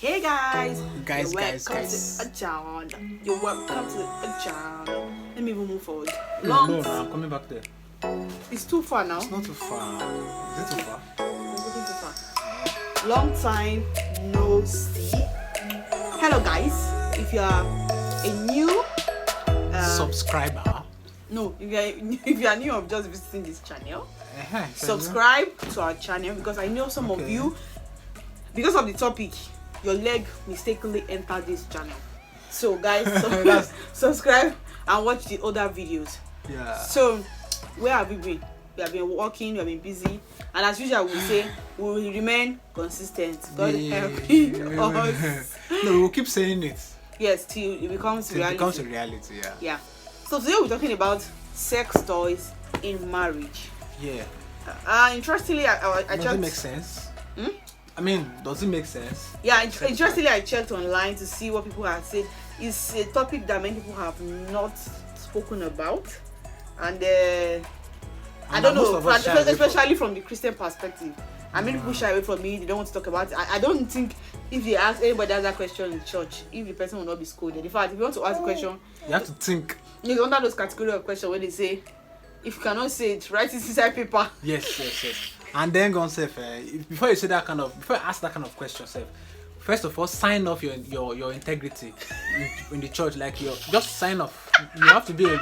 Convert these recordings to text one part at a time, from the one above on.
Hey guys, Guys. You're welcome to a channel. Let me even move forward. No, I'm coming back there. It's too far now. It's not too far. Is it too far? It's looking too far. Long time no see. Hello guys, if you are a new subscriber. No, if you are new of just visiting this channel, subscribe to our channel because I know some of you, because of the topic, your leg mistakenly entered this channel. So guys, subscribe and watch the other videos. Yeah. So where have we been? We have been working, we have been busy, and as usual we say we will remain consistent. God help us. No, we'll keep saying it. Yes, till it becomes reality. It becomes a reality, yeah. Yeah. So today we're talking about sex toys in marriage. Yeah. Interestingly, I checked. Does it make sense? I mean, does it make sense? Yeah, interestingly, I checked online to see what people have said. It's a topic that many people have not spoken about, and I don't know, especially from the Christian perspective. I mean, people shy away from me. They don't want to talk about it. I don't think if they ask anybody has that question in church, if the person will not be scolded. In fact, if you want to ask a question, you have to think. It's under those category of questions where they say, if you cannot say it, write it inside paper. Yes. And then go on, before you say that before you ask that kind of question, first of all, sign off your integrity in the church. Like just sign off. You have to be a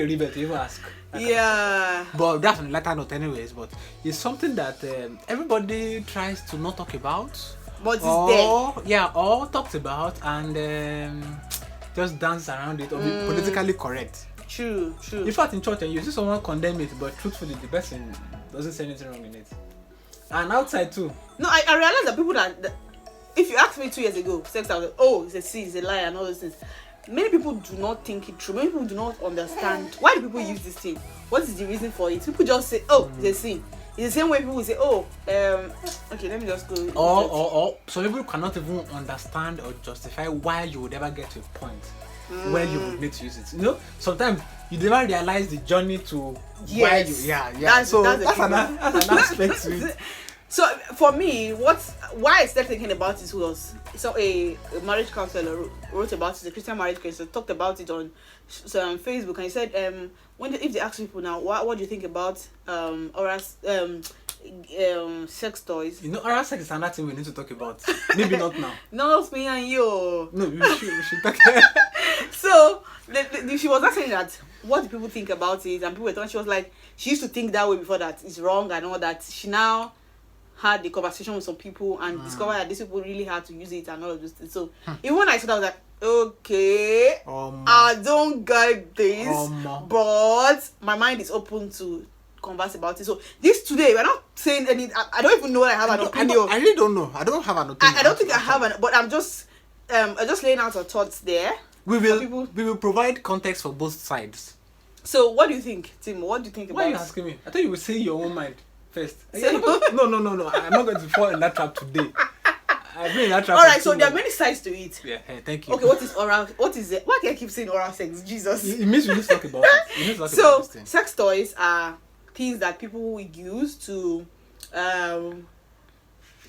rebel to even ask. Yeah. But that's on later note, anyways. But it's something that everybody tries to not talk about. But it's there. Yeah, or talks about and just dance around it or be politically correct. True. In fact, in church, you see someone condemn it, but truthfully, the person doesn't say anything wrong in it. And outside too. No, I realized that people that if you asked me 2 years ago, sex, I was like, it's a sin, it's a lie, and all those things. Many people do not think it through. Many people do not understand why do people use this thing. What is the reason for it? People just say, it's a sin. It's the same way people will say, okay, let me just go. Or some people cannot even understand or justify why you would ever get to a point where you would need to use it. You know, sometimes you never realize the journey to why you. Yeah. That's an aspect to it. So for me, why I started thinking about this was a marriage counselor wrote about it. A Christian marriage counselor talked about it on Facebook, and he said, if they ask people now, what do you think about oral sex toys? You know, oral sex is another thing we need to talk about. Maybe not now. Not me and you. No, we should talk. So she was asking that, what do people think about it? And people were talking. She was like, she used to think that way before, that it's wrong and all that. She now had the conversation with some people and discovered that these people really had to use it and all of those things. So even when I said that, I was like, okay, I don't get this, but my mind is open to converse about it. So this today, we're not saying any. I don't even know what I have an opinion. I really don't know. I don't have an opinion. I don't think I have an. But I'm just laying out our thoughts there. We will provide context for both sides. So what do you think, Tim? What do you think about? Why are you asking me? I thought you would say your own mind first. No. I'm not going to fall in that trap today. I've been in that trap. All right, so there are many sides to it. Yeah, thank you. Okay, what is oral? What is it? Why do I keep saying oral sex? Jesus. It means we need to talk about it. So sex toys are things that people will use to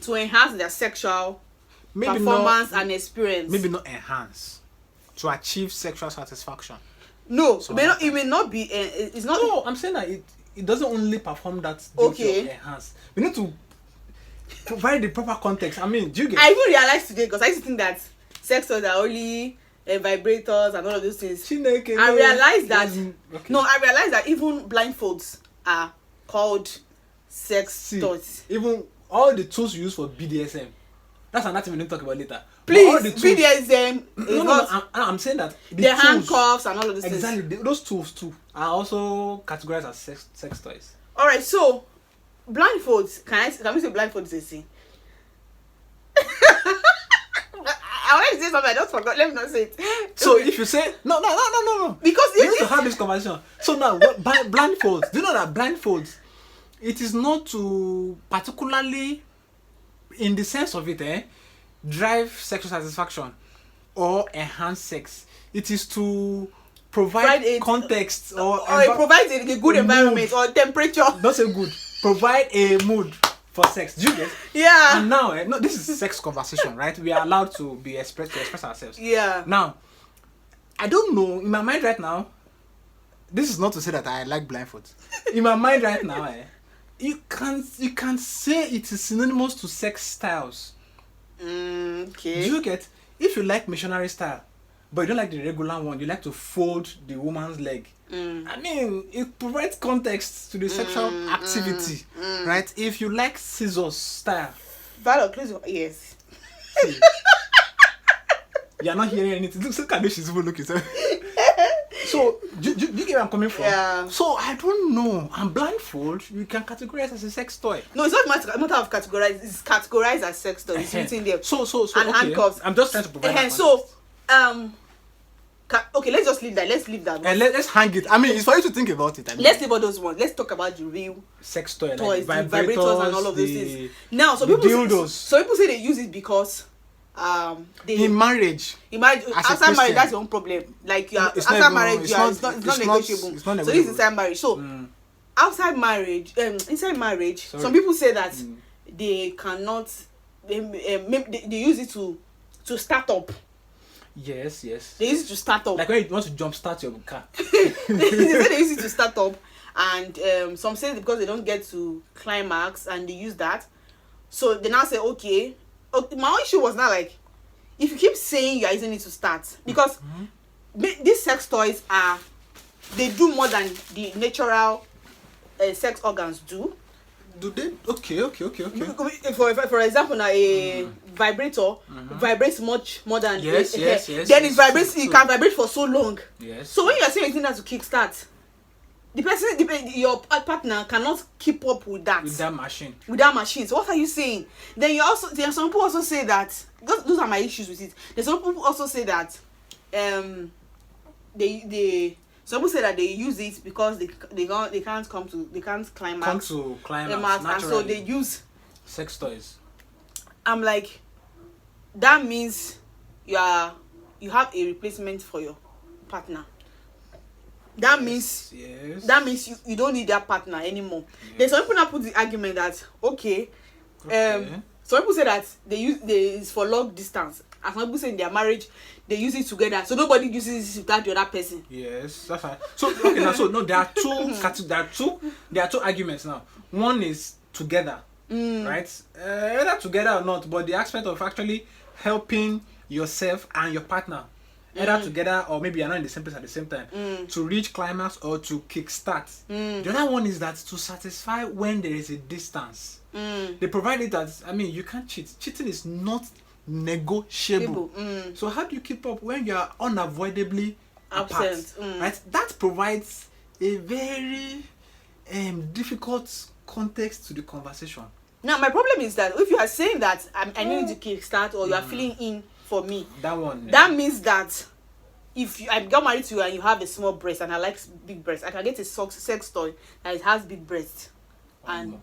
enhance their sexual performance and experience. Maybe not enhance, to achieve sexual satisfaction. No, it may not be. It's not. No, I'm saying that it doesn't only perform that duty of enhance. We need to provide the proper context. I mean, do you get? I even realized today, because I used to think that sex toys are only vibrators and all of those things. I realized that even blindfolds are called sex toys. Even all the tools you use for BDSM, that's another thing we need to talk about later. Please, BDSM. I'm saying that the handcuffs and all of those things. Exactly, those tools too are also categorized as sex toys. All right, so blindfolds. Can we say blindfolds is a sin? I wanted to say something, I just forgot. Let me not say it. So if you say no, because we need to have this conversation. So now, blindfolds. Do you know that blindfolds? It is not to particularly, in the sense of it, drive sexual satisfaction or enhance sex. It is to provide a context or it provides a good environment or temperature. Not so good. Provide a mood for sex. Do you get? Yeah. And now, no, this is sex conversation, right? We are allowed to express ourselves. Yeah. Now, I don't know. In my mind right now, this is not to say that I like blindfolds. In my mind right now, you can say it is synonymous to sex styles. Okay. Do you get? If you like missionary style, but you don't like the regular one, you like to fold the woman's leg. I mean, it provides context to the sexual activity, right? If you like scissors style, Yes. see, you're not hearing anything. Look at this, she's even looking. So, do you get where I'm coming from? Yeah. So, I don't know. And blindfold, you can categorize as a sex toy. No, it's not a matter of categorize. It's categorized as sex toy. It's written there. So, and okay. handcuffs. I'm just trying to provide that So, okay, let's just leave that. Let's leave that. and let's hang it. I mean, it's for you to think about it. I mean, Let's leave all those ones. Let's talk about the real sex toy, toys, like the vibrators and all of those the- things. Now, so the people dildos. so people say they use it because they in marriage. imagine as a outside marriage, Christian. that's your own problem. Like you are It's not outside even- marriage, it's you are, not- it's not it's not- negotiable. it's not So this is negotiable. inside marriage. So outside marriage, inside marriage, Sorry. some people say that they cannot. They use it to start up. Yes. They use it to start up. Like when you want to jumpstart your car. They say they use it to start up, and some say because they don't get to climax and they use that. So they now say, okay, my own issue was not like, if you keep saying you are using it to start, because these sex toys they do more than the natural sex organs do. Do they? Okay. For example, now a vibrator vibrates much more than Yes. Then it vibrates. True. It can vibrate for so long. Yes. So when you are saying anything that to kickstart, your partner cannot keep up with that. With that machine. With that machine. So what are you saying? Then some people also say that those are my issues with it. There's some people also say that some people say that they use it because they can't climax. Come to climax And naturally. so they use. Sex toys. I'm like, that means you have a replacement for your partner. That means you don't need that partner anymore. Then some people now put the argument that okay. Some people say that it's for long distance. And some people say in their marriage they use it together, so nobody uses it without the other person. Yes, that's fine. So okay, now so no, there are two arguments now. One is together, right? Either together or not, but the aspect of actually helping yourself and your partner, either together or maybe you're not in the same place at the same time, to reach climax or to kickstart. The other one is that to satisfy when there is a distance. They provide it as, I mean, you can't cheat. Cheating is not negotiable. So how do you keep up when you are unavoidably Absent. apart? Right? That provides a very difficult context to the conversation. Now my problem is that if you are saying that I need to kickstart or you are filling in for me, that means that if I got married to you and you have a small breast and I like big breasts, I can get a sex toy that it has big breasts. And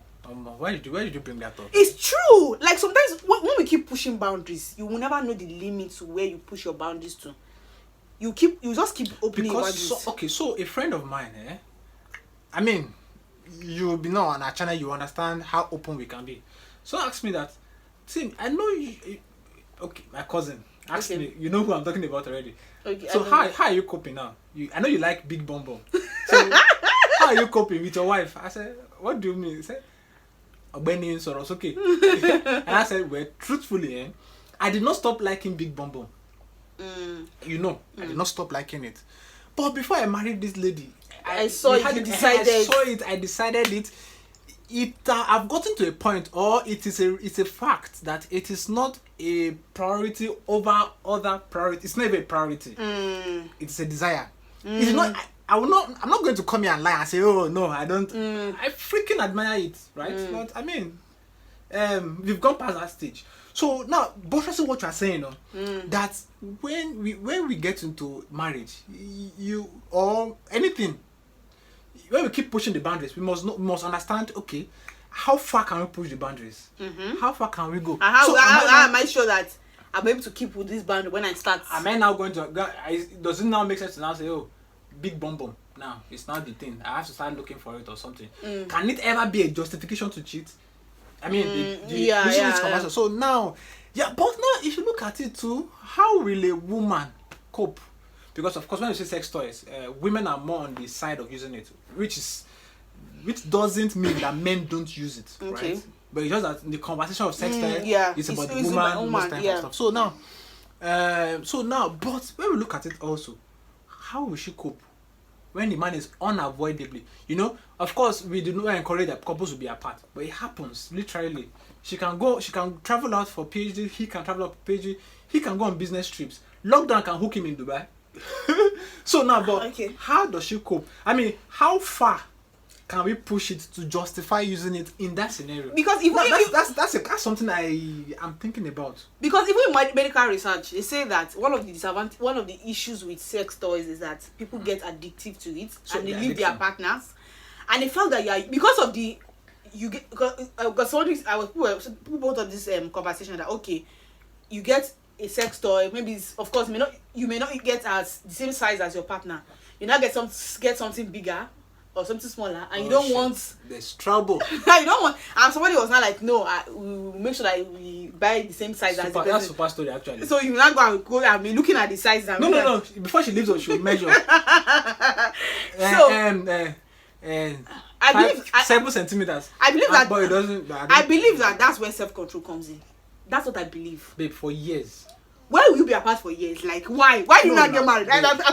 why did you bring that up? it's true. Like sometimes when we keep pushing boundaries, you will never know the limits to where you push your boundaries to. You just keep opening boundaries. So a friend of mine, I mean, you'll be now on our channel, you understand how open we can be. So ask me that, Tim, I know you. Okay, my cousin asked me. You know who I'm talking about already. Okay, so how are you coping now? I know you like big bum bum. So how are you coping with your wife? I said, what do you mean? He said, Ogbeni Soros, okay. And I said, well, truthfully, I did not stop liking big bum bum. I did not stop liking it. But before I married this lady, I decided it. I've gotten to a point, or it's a fact that it is not a priority over other priorities. It's not even a priority. It's a desire. It's not. I'm not going to come here and lie and say, oh no, I don't. I freaking admire it, right? But I mean, we've gone past that stage. So now, buttressing what you are saying, that when we get into marriage, you or anything, when we keep pushing the boundaries, we must understand. Okay, how far can we push the boundaries? How far can we go? And how am I sure that I'm able to keep with this boundary when I start? Am I now going to? Does it now make sense to now say, oh, big bum bum? Now it's not the thing. I have to start looking for it or something. Can it ever be a justification to cheat? I mean, the yeah, using this yeah. conversation. So now, yeah, but now if you look at it too, how will a woman cope? Because of course, when you say sex toys, women are more on the side of using it, which doesn't mean that men don't use it, Okay. right? But it's just that in the conversation of sex toys, yeah. it's about the It's woman about most times yeah. and stuff. So now, but when we look at it also, how will she cope when the man is unavoidably, of course we do not encourage that couples will be apart, but it happens literally. She can travel out for PhD, he can travel out for PhD, he can go on business trips. Lockdown can hook him in Dubai. So now, but Okay. how does she cope? I mean, how far can we push it to justify using it in that scenario? Because that's something I'm thinking about. Because even in medical research, they say that one of the issues with sex toys is that people get addictive to it, So and they the leave their addiction. partners, and they felt that because of the because people brought up this conversation that okay, you get a sex toy, maybe it's, of course you may not get as the same size as your partner, you now get something bigger or something smaller, and you don't want there's trouble. you don't want, and somebody was not like, no, we will make sure that we buy the same size as the person. That's super story actually. So you now go and be looking at the size and No. Before she leaves, she will measure. I believe 7 centimeters. I believe that but it doesn't. I believe that that's where self-control comes in. That's what I believe. Babe, for years. Why will you be apart for years? Like why? Why do you not get married?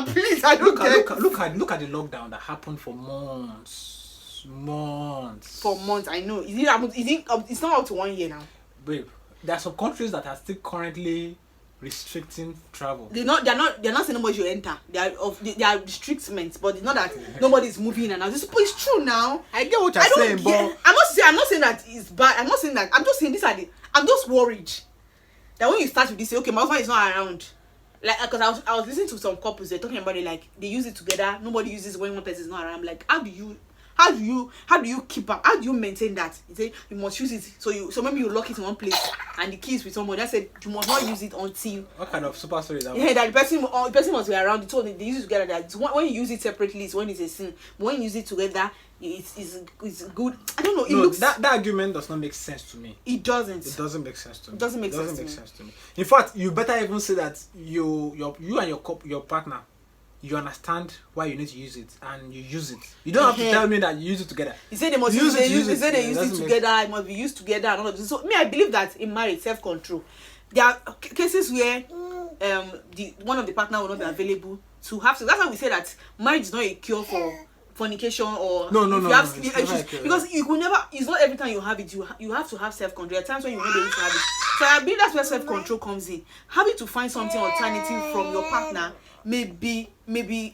Please, I don't get. Look at the lockdown that happened for months. For months, I know. It's not up to 1 year now. Babe, there are some countries that are still currently restricting travel. They're not saying nobody should enter. They are restrictions, but it's not that nobody's moving in and out. It's true now. I get what you're saying, but I'm not saying that it's bad. I'm not saying that. I'm just saying I'm just worried that when you start with this, say, okay, my husband is not around. Like, because I was listening to some couples, they're talking about it, like they use it together. Nobody uses it when one person is not around. I'm like, how do you keep up? How do you maintain that? You say you must use it. So maybe you lock it in one place and the keys with somebody. I said you must not use it until. What kind of super story is that? Yeah, that the person must be around. So they use it together. That when you use it separately, it's when it's a sin. But when you use it together, it's good. I don't know. That argument does not make sense to me. It doesn't. It doesn't make sense to me. It doesn't make sense to me. In fact, you better even say that you and your partner, you understand why you need to use it and you use it. You don't have to tell me that you use it together. You say they must use it together. It must be used together and all of this. So I believe that in marriage, self-control, there are cases where one of the partner will not be available to have sex. That's why we say that marriage is not a cure for fornication or because you could never. It's not every time you have it. You have to have self-control. There are times when you won't be able to have it. So I believe that's where self-control comes in. Having to find something alternative from your partner may be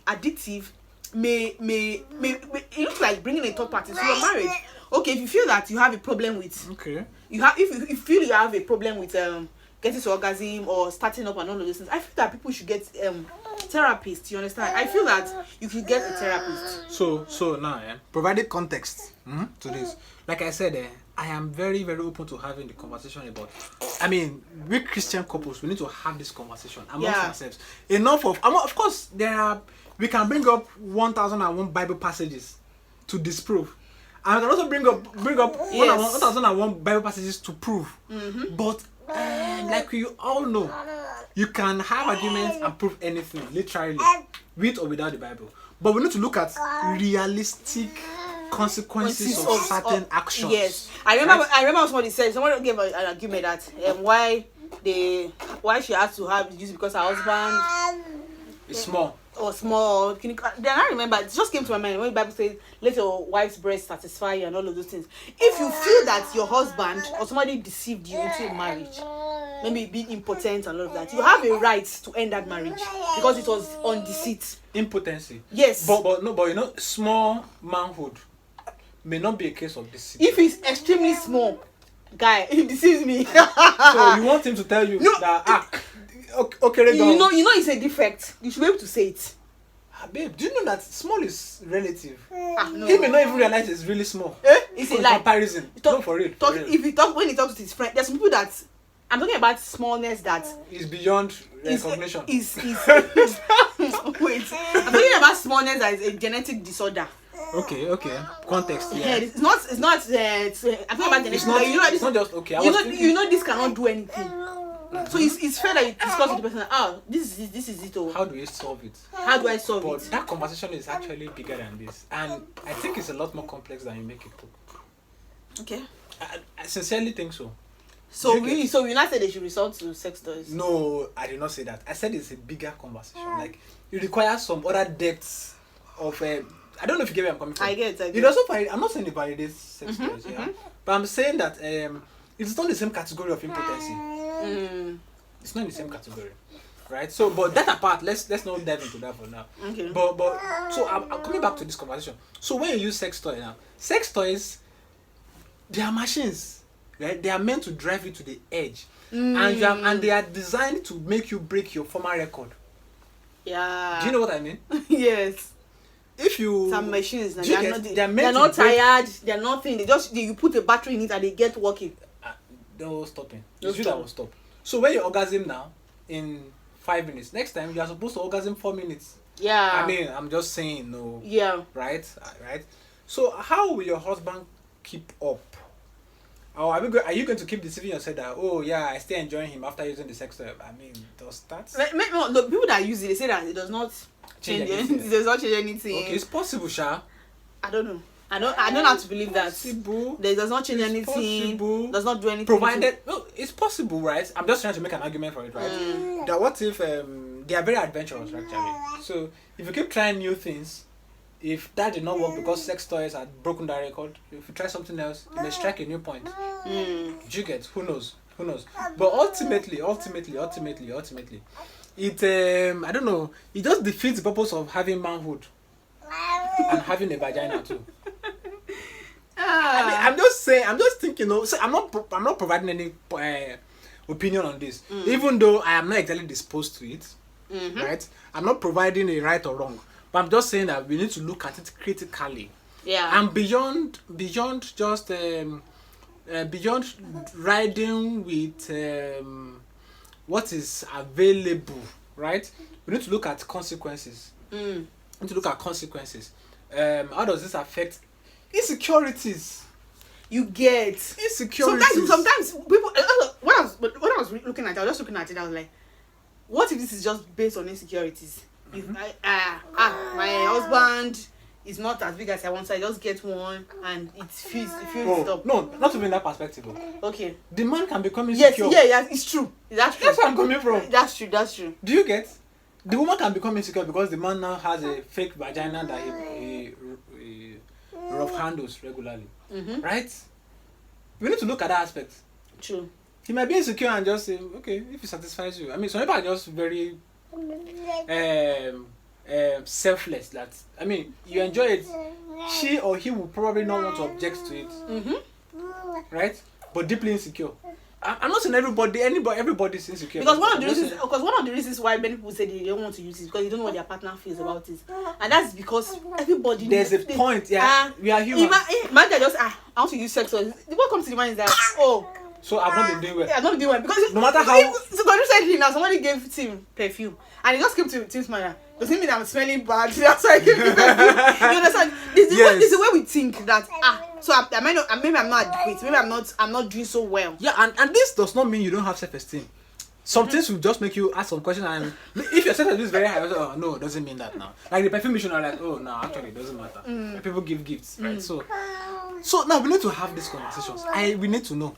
addictive. It looks like bringing a third party to your marriage. Okay, if you feel that you have a problem with, if you feel you have a problem with getting to orgasm or starting up and all of those things, I feel that people should get therapists. You understand? I feel that you should get a therapist. So now, provided context to this, like I said, I am very, very open to having the conversation about. I mean, we Christian couples, we need to have this conversation amongst ourselves. Of course, we can bring up 1001 Bible passages to disprove. And we can also bring up 1001 Bible passages to prove. Mm-hmm. But like we all know, you can have arguments and prove anything, literally, with or without the Bible. But we need to look at realistic consequences of certain actions. Yes, I remember somebody said, someone gave an argument that why she has to have use because her husband is small. Or small. Then I remember, it just came to my mind when the Bible says, let your wife's breast satisfy you and all of those things. If you feel that your husband or somebody deceived you into a marriage, maybe being impotent and all of that, you have a right to end that marriage because it was on deceit. Impotency. Yes. But small manhood may not be a case of deceit. If he's extremely small, guy, he deceives me. So you want him to tell you that okay, you know it's a defect. You should be able to say it. Babe, do you know that small is relative? No. He may not even realize it's really small. It's a lie. Comparison. No, for real. When he talks to his friend, there's some people that I'm talking about smallness that is beyond recognition. Wait, I'm talking about smallness that is a genetic disorder. Okay. Context. Yeah, Yeah. it's not. I'm talking about the It's next. not. You know, It's not just okay. you know, this cannot do anything. So it's fair that you discuss with the person. Oh, this is it. Oh, How do we solve it? how do I solve But it? that conversation is actually bigger than this, and I think it's a lot more complex than you make it look. Okay. I sincerely think so. So You get- we not say they should resort to sex toys. No, I did not say that. I said it's a bigger conversation. Like it requires some other depths of. I don't know if you get where I'm coming from. I get. It also I'm not saying it validates sex toys, yeah. But I'm saying that it's not the same category of impotency. It's not in the same category, right? So, but that apart, let's not dive into that for now. Okay. But so I'm coming back to this conversation. So when you use sex toy now, sex toys, they are machines, right? They are meant to drive you to the edge, and they are designed to make you break your former record. Yeah. Do you know what I mean? Yes. If you Some machines, do you get- they're meant not to break- tired. They're nothing. You put a battery in it and they get working. No stopping. No It's you that stop. will stop. So when you orgasm now in 5 minutes, next time you are supposed to orgasm 4 minutes. Yeah. I mean, I'm just saying, no. Yeah. Right? So how will your husband keep up? Or are you going to keep deceiving yourself that, oh yeah, I still enjoying him after using the sex toy? I mean, does that No, the people that use it, they say that it does not change anything. It does not change anything. Okay, it's possible, Sha. I don't know. I don't have to believe that. Possible. It does not change It's anything. possible. Does not do anything. Provided, no, it's possible, right? I'm just trying to make an argument for it, right? That what if they are very adventurous, actually. So if you keep trying new things, if that did not work because sex toys had broken that record, if you try something else, you may strike a new point. Do you get? Who knows? But ultimately, it I don't know. It just defeats the purpose of having manhood and having a vagina too. I mean, I'm just saying. I'm just thinking. So I'm not providing any opinion on this, even though I am not exactly disposed to it. Right? I'm not providing a right or wrong, but I'm just saying that we need to look at it critically. Yeah. And beyond just beyond riding with what is available, right? We need to look at consequences. We need to look at consequences. How does this affect insecurities? You get Insecurities. sometimes people when I was looking at it, I was just looking at it, I was like, what if this is just based on insecurities? If my husband is not as big as I want, so I just get one and it feels stop. No, not even that perspective. Okay. The man can become insecure. Yes, it's true. That's true. That's where I'm coming from. That's true. Do you get? The woman can become insecure because the man now has a fake vagina that he rough handles regularly. Right? We need to look at that aspect. True. He might be insecure and just say, okay, if it satisfies you. I mean, some people are just very selfless. That I mean, you enjoy it. She or he will probably not want to object to it. Right? But deeply insecure. I'm not saying everybody's insecure. Because one of the reasons why many people say they don't want to use it because they don't know what their partner feels about it, and that's because everybody. There's a point. Yeah, we are human. Man, just I want to use sex toys. What comes to the mind is that so I've not been doing well. Yeah, I've not been doing well because no matter how. So recently now somebody gave Tim perfume and he just came to Tim's mother. Doesn't mean I'm smelling bad. That's why I gave him perfume. You understand? This is the way we think that so maybe I'm not adequate. Maybe I'm not doing so well. Yeah, and this does not mean you don't have self-esteem. Some things will just make you ask some questions, and if your self-esteem is very high, oh no, it doesn't mean that now. Like the perfume mission are like, oh no, actually it doesn't matter. Like, people give gifts, right? So now we need to have these conversations. We need to know.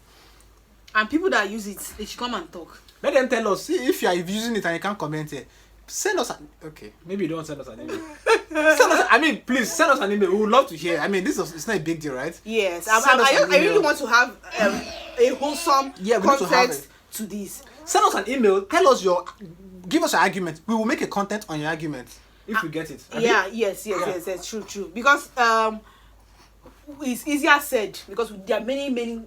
And people that use it, they should come and talk. Let them tell us. See, if you are using it and you can't comment here, send us an okay. Maybe you don't send us an email. Please send us an email. We would love to hear. I mean, it's not a big deal, right? Yes, I really want to have a wholesome context to this. Send us an email. Give us your argument. We will make a content on your argument if we get it. Yes, true. Because it's easier said because there are many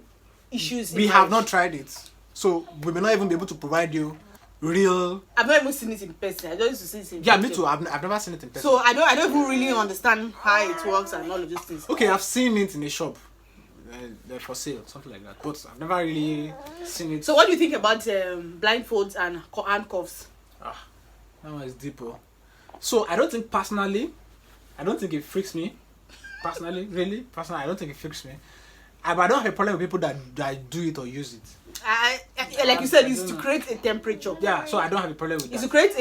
issues. We have not tried it, so we may not even be able to provide you real. I've not even seen it in person. I just used to see it in me too. I've never seen it in person. So I don't even really understand how it works and all of these things. Okay, I've seen it in a shop. They're for sale, something like that. But I've never really seen it. So what do you think about blindfolds and handcuffs? That one is deeper. So I don't think it freaks me. Personally, I don't think it fixed me. But I don't have a problem with people that do it or use it. Like you said, it's to create a temperature. Yeah, so I don't have a problem with that. It's to create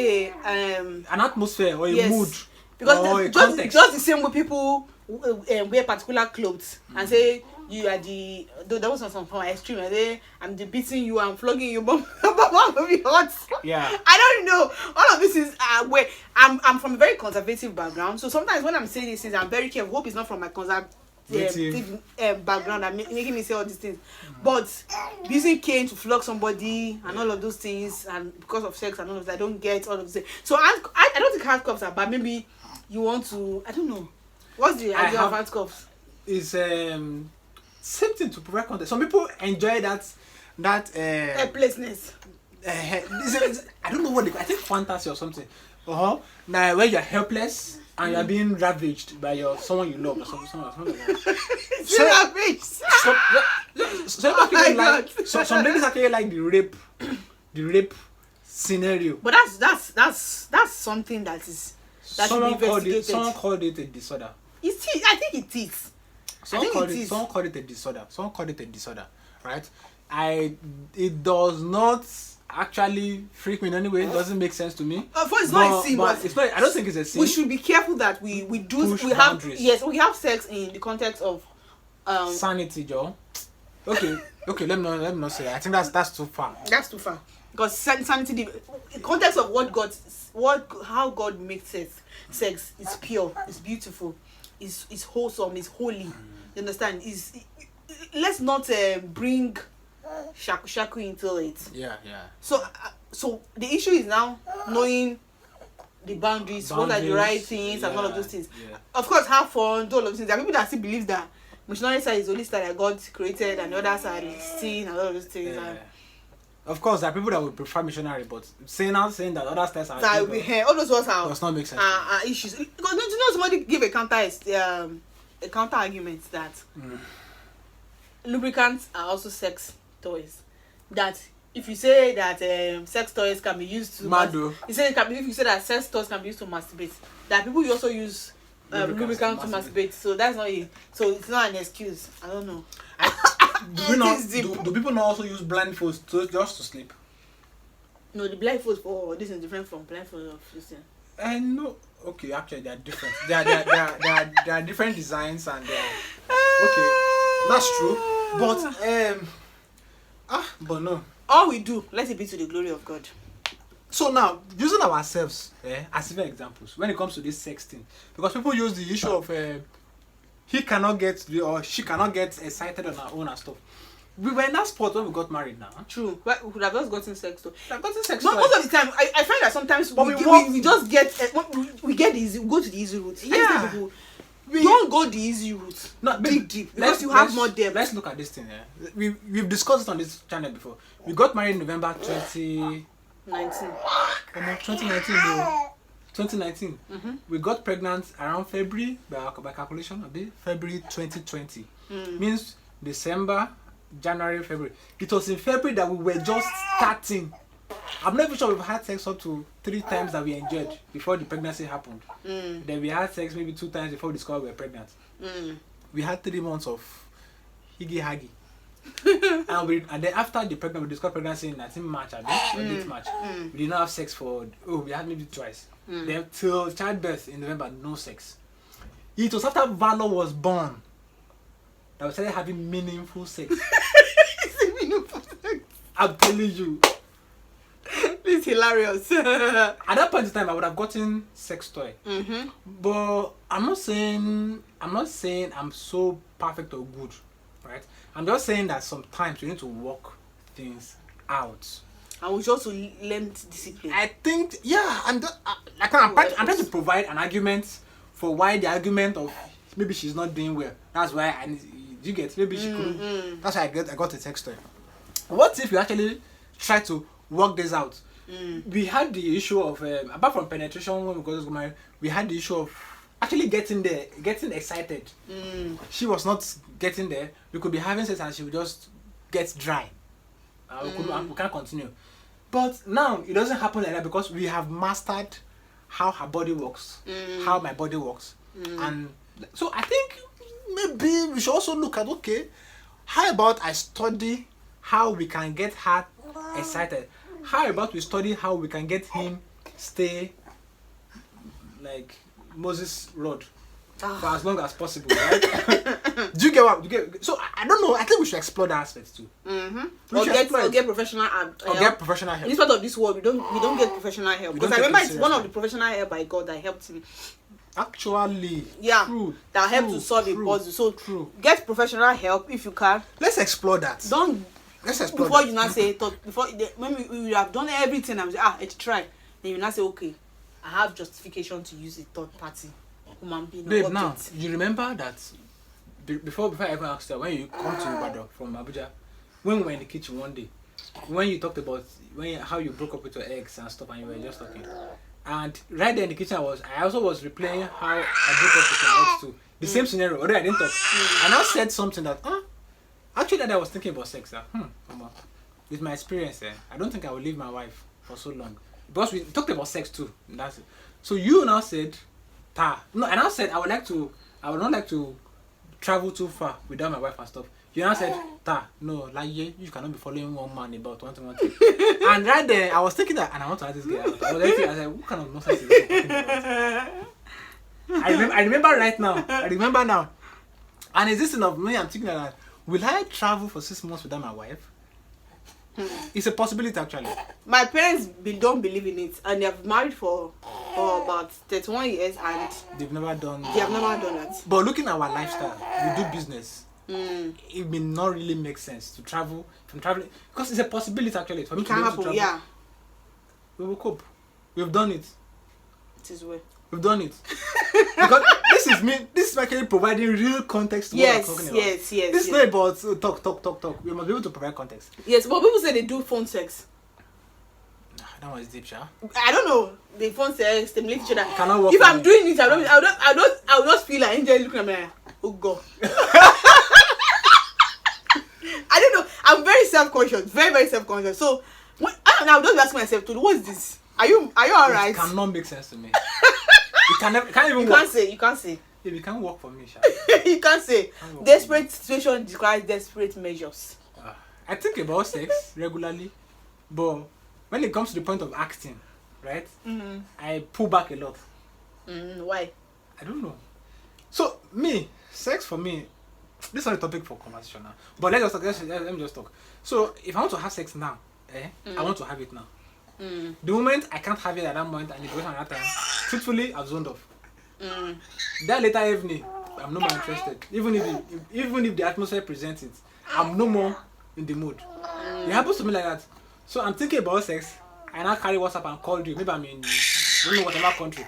an atmosphere or a mood. Because just the same way people wear particular clothes and say you are there was some from extreme and say I'm beating you, I'm flogging you, but will be hot. Yeah. I don't know. All of this is where I'm from a very conservative background, so sometimes when I'm saying these things, I'm very careful. Hope it's not from my conservative background and making me say all these things. But using cane to flog somebody and all of those things, and because of sex and all of that, I don't get all of this. So I don't think handcuffs are bad. Maybe you want to, I don't know. What's the idea of handcuffs? It's same thing to provide context. Some people enjoy that helplessness. I don't know what I think fantasy or something. Now where you're helpless and you're being ravaged by someone you love or something like that. Some ladies actually like the rape scenario. But that's something that should be investigated. Someone called it a disorder. I think it is. Someone called it a disorder. Right? It does not actually freak me in any way. It doesn't make sense to me. It's not a sin, but it's not. I don't think it's a sin. We should be careful that we boundaries. we have sex in the context of sanity, Joe. Okay. Let me not say that. I think that's too far. That's too far. Because sanity, the context of how God makes sex is pure, is beautiful, is wholesome, is holy. You understand? Let's not bring shaku into it. Yeah. So the issue is now knowing the boundaries, what are the right things, and all of those things. Yeah. Of course, have fun, do all of those things. There are people that still believe that missionary side is the only side that God created, and the other side is sin and all of those things. Yeah. Of course, there are people that would prefer missionary, but saying that other styles are that will be here. All those ones does not make sense. Are issues. Because don't you know somebody give a counter argument that lubricants are also sex toys. That if you say that sex toys can be used to if you say that sex toys can be used to masturbate, that people also use lubricants to masturbate. So that's not it. So it's not an excuse. I don't know. Do people not also use blindfolds just to sleep? No, the blindfolds for this is different from blindfolds of this. No. Okay, actually they are different. There are different designs and okay, that's true. But no. All we do, let it be to the glory of God. So now, using ourselves as even examples when it comes to this sex thing, because people use the issue of he cannot get or she cannot get excited on her own and stuff. We were in that spot when we got married now. True. But we could have just gotten sex toy. Most of the time, I find that sometimes we just get we get the easy, we go to the easy route. Yeah. We don't go the easy route. No, deep because you have more depth. Let's look at this thing. We've discussed it on this channel before. We got married in November 2019. 2019. Mm-hmm. We got pregnant around February by calculation of February 2020. Means December, January, February. It was in February that we were just starting. I'm not even sure we've had sex up to 3 times that we enjoyed before the pregnancy happened. Then we had sex maybe 2 times before we discovered we were pregnant. We had 3 months of higgy. and then after the pregnancy, we discovered pregnancy in March, late March. We did not have sex we had maybe twice. Then till childbirth in November, no sex. It was after Valor was born that we started having meaningful sex. I'm telling you. It's hilarious. At that point in time, I would have gotten sex toy. But I'm not saying I'm so perfect or good, right? I'm just saying that sometimes we need to work things out. And we should also learn discipline. I think, I'm trying to provide an argument for why the argument of maybe she's not doing well. That's why you get maybe she couldn't. That's why I got a text toy. What if you actually try to work this out? We had the issue of apart from penetration when we got married, we had the issue of actually getting there, getting excited. She was not getting there. We could be having sex and she would just get dry. We can't continue. But now it doesn't happen like that because we have mastered how her body works, how my body works, and so I think maybe we should also look at, okay, how about I study how we can get her excited? How about we study how we can get him stay like Moses' rod for as long as possible, right? Do you get what? So I don't know. I think we should explore that aspect too. Or get professional help. Get professional help. In this part of this world, we don't get professional help. Because I remember it's one of the professional help I got that helped me. Actually, yeah, true, that helped to solve a puzzle. So get professional help if you can. Let's explore that. Let's explore before that. you not say when we have done everything. I'm say let's try. Then you not say okay, I have justification to use a third party. Babe, now you remember that before I ever asked her, when you come to Ibadan from Abuja, when we were in the kitchen one day, when you talked about how you broke up with your ex and stuff, and you were just talking, and right there in the kitchen I also was replaying how I broke up with my ex too. The same scenario, although I didn't talk. And I said something that actually that I was thinking about sex. With my experience, I don't think I will leave my wife for so long, because we talked about sex too. That's it. So you now said, no, and I said I would not like to travel too far without my wife and stuff. You now said, no, like you cannot be following one man about one thing. And right there, I was thinking that, and I want to ask this girl out. I said, what kind of nonsense is this talking about? I remember right now. I remember now. And it's this thing of me, I'm thinking that, will I travel for 6 months without my wife? It's a possibility actually. My parents don't believe in it, and they have married for about 31 years, and They have never done that. But looking at our lifestyle, we do business. It may not really make sense to travel because it's a possibility actually for me to be able to travel. Yeah, we will cope. We've done it. It is well. We've done it. Because this is actually providing real context to what we're talking about. Yes. This is not about talk. We must be able to provide context. Yes, but people say they do phone sex. That was deep, Sha. I don't know. They phone sex, stimulate each other. If I'm doing it, I would not feel like Angel looking at me like, oh God. I don't know. I'm very self-conscious. Very, very self-conscious. So I would just ask myself, what is this? Are you alright? It cannot make sense to me. It can't even work. You can't say. Yeah, it can't work for me, Sha. You can't say. Desperate situation requires desperate measures. I think about sex regularly, but when it comes to the point of acting, right? I pull back a lot. Why? I don't know. So sex for me, this is not a topic for conversation now. But let me just talk. So if I want to have sex now, I want to have it now. The moment I can't have it at that moment and it goes on that time, truthfully, I've zoned off. That later evening, I'm no more interested. Even if the atmosphere presents it, I'm no more in the mood. It happens to me like that. So I'm thinking about sex, and I carry WhatsApp and call you. Maybe I'm in don't know whatever country.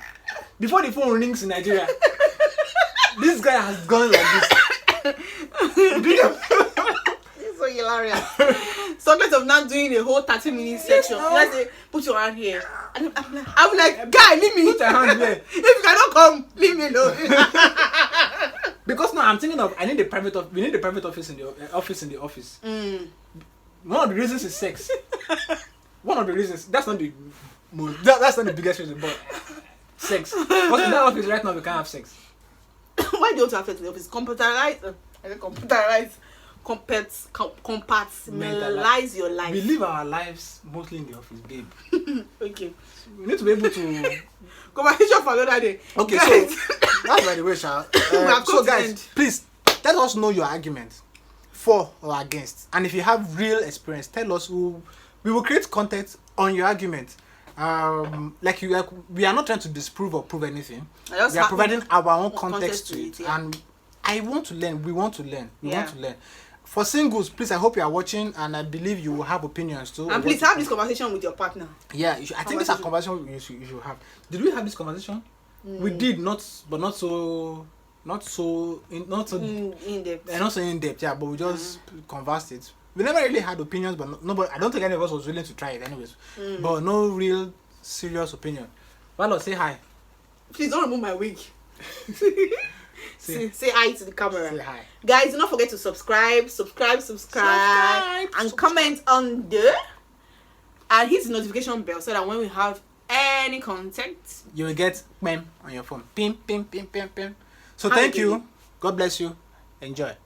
Before the phone rings in Nigeria, this guy has gone like this. It's so hilarious. Subject of not doing a whole 30-minute section. Let's say, put your hand here. I'm like, guy, leave me. Put your hand here. If you cannot come, leave me alone. Because now I'm thinking of we need a private office in the office. One of the reasons is sex. One of the reasons. That's not the most. That's not the biggest reason, but sex. Because in that office right now we can't have sex. Why don't you have sex in the office? Compartmentalize your life. We live our lives mostly in the office, babe. Okay. We need to be able to. Conversation for another day. Okay, guys. So that's by the way, Sha. So guys, please let us know your argument for or against, and if you have real experience, tell us. We will create content on your argument. We are not trying to disprove or prove anything. We are providing our own context to it, and I want to learn. We want to learn. We want to learn. For singles, please, I hope you are watching, and I believe you will have opinions too. And please have this conversation with your partner. Yeah, I think this is a conversation you should have. Did we have this conversation? We did, not so in depth. And not so in depth, yeah. But we just conversed it. We never really had opinions, but nobody. I don't think any of us was willing to try it, anyways. But no real serious opinion. Valo, say hi. Please don't remove my wig. Say hi to the camera. Say hi. Guys, do not forget to subscribe, and comment on there. And hit the notification bell so that when we have any content, you will get mem on your phone. Pim. So thank you. God bless you. Enjoy.